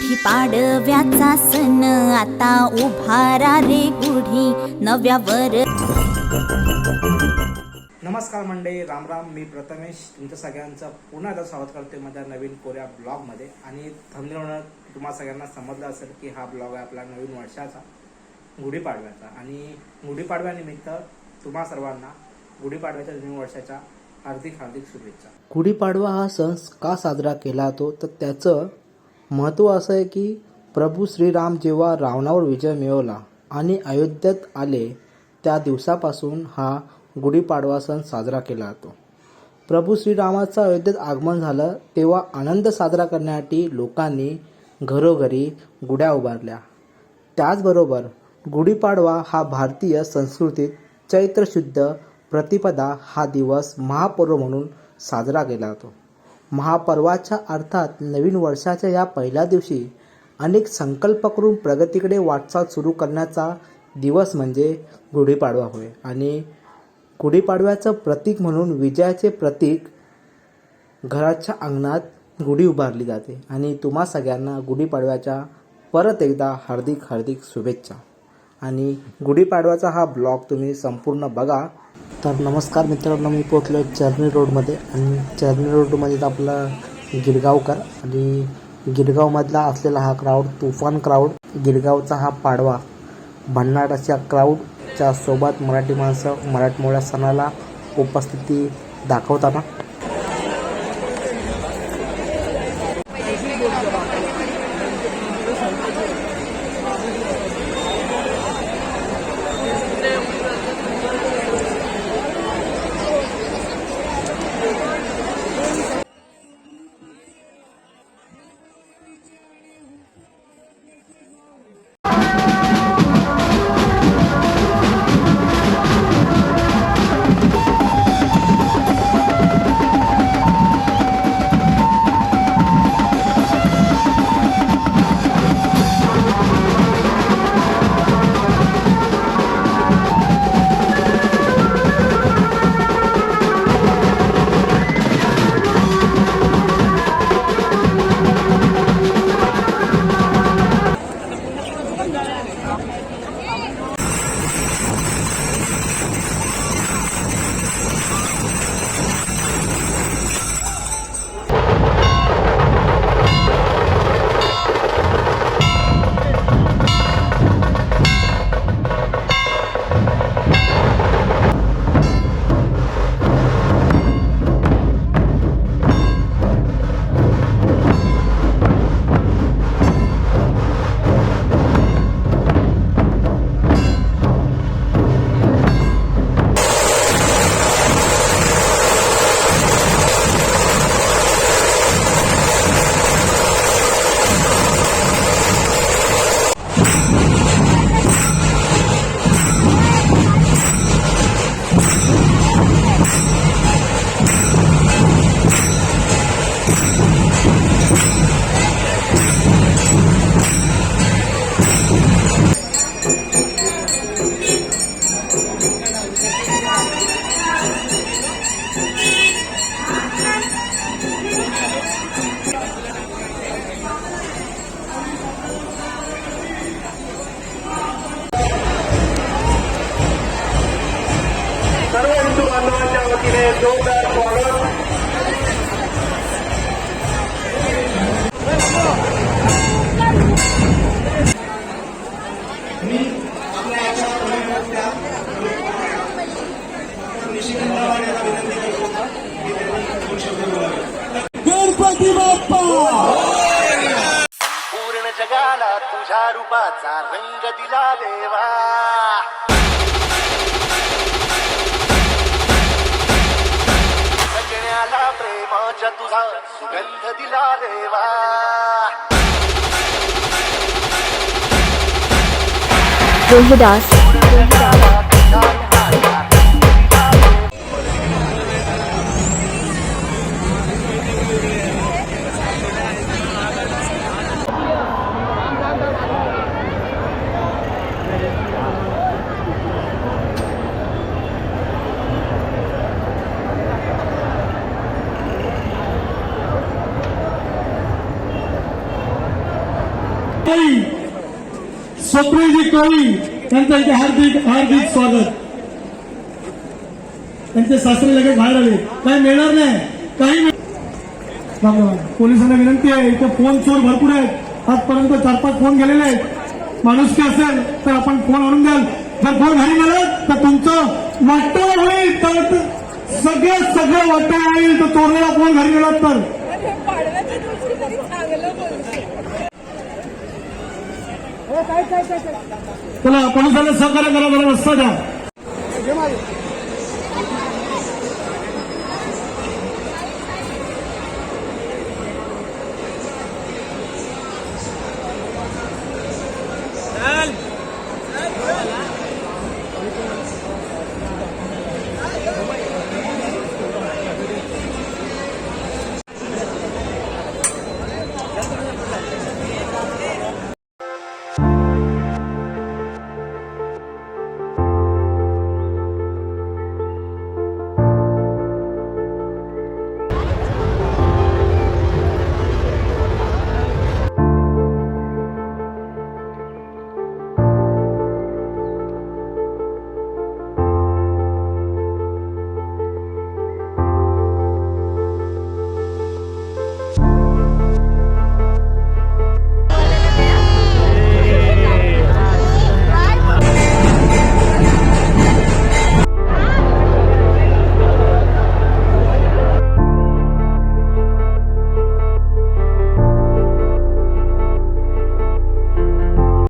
गुढी पाडव्याचा सण आता उभारा रे गुढी नव्यावर। नमस्कार मंडळी, राम राम। मी प्रथमेश तुमच्या सगळ्यांचं पुन्हा एकदा स्वागत करते माझ्या नवीन कोऱ्या ब्लॉगमध्ये। आणि थंबनेलवरून तुम्हाला सगळ्यांना समजलं असेल की हा ब्लॉग आहे आपला नवीन वर्षाचा, गुढीपाडव्याचा। आणि गुढीपाडव्यानिमित्त तुम्हा सर्वांना गुढीपाडव्याच्या नवीन वर्षाच्या हार्दिक हार्दिक शुभेच्छा। गुढीपाडवा हा सण का साजरा केला जातो तर त्याचं महत्त्व असं आहे की प्रभू श्रीराम जेव्हा रावणावर विजय मिळवला आणि अयोध्येत आले त्या दिवसापासून हा गुढीपाडवा सण साजरा केला जातो। प्रभू श्रीरामाचं अयोध्येत आगमन झालं तेव्हा आनंद साजरा करण्यासाठी लोकांनी घरोघरी गुढ्या उभारल्या। त्याचबरोबर गुढीपाडवा हा भारतीय संस्कृतीत चैत्र शुद्ध प्रतिपदा हा दिवस महापर्व म्हणून साजरा केला जातो। महापर्वाच्या अर्थात नवीन वर्षाच्या या पहिल्या दिवशी अनेक संकल्प करून प्रगतीकडे वाटचाल सुरू करण्याचा दिवस म्हणजे गुढीपाडवा होय। आणि गुढीपाडव्याचं प्रतीक म्हणून विजयाचे प्रतीक घराच्या अंगणात गुढी उभारली जाते। आणि तुम्हा सगळ्यांना गुढीपाडव्याच्या परत एकदा हार्दिक हार्दिक शुभेच्छा। आणि गुढीपाडव्याचा हा ब्लॉग तुम्ही संपूर्ण बघा। तर नमस्कार मित्रांनो, मी पोहोचलो चर्नी रोडमध्ये आणि चर्नी रोडमध्ये आपला गिरगावकर आणि गिरगावमधला असलेला हा क्राऊड तुफान क्राऊड, गिरगावचा हा पाडवा भन्नाटाच्या क्राऊडच्या सोबत मराठी माणसं मराठमोळ्या सणाला उपस्थिती दाखवताना जोरदार स्वागत। गणपती बाप्पा पूर्ण जगाला तुझ्या रूपाचा रंग दिला देवा। प्रेमाच्या तुझा सुगंध दिला देवा। रोहिदास स्वप्नीलजी कोळी यांचं इथे हार्दिक हार्दिक स्वागत. त्यांचे सासरे लगेच बाहेर आले. काही मिळणार नाही, काही पोलिसांना विनंती आहे, इथे फोन चोर भरपूर आहेत. आजपर्यंत 4-5 फोन गेलेले आहेत. माणुसकी असेल तर आपण फोन आणून द्याल. जर फोन घरी गेलात तर तुमचं वाटतं होईल, तर सगळं वाटतं येईल. तर चोरलेला फोन घरी गेलात तर चला पोलिसांना सहकार्य करा, जरा रस्ता द्या.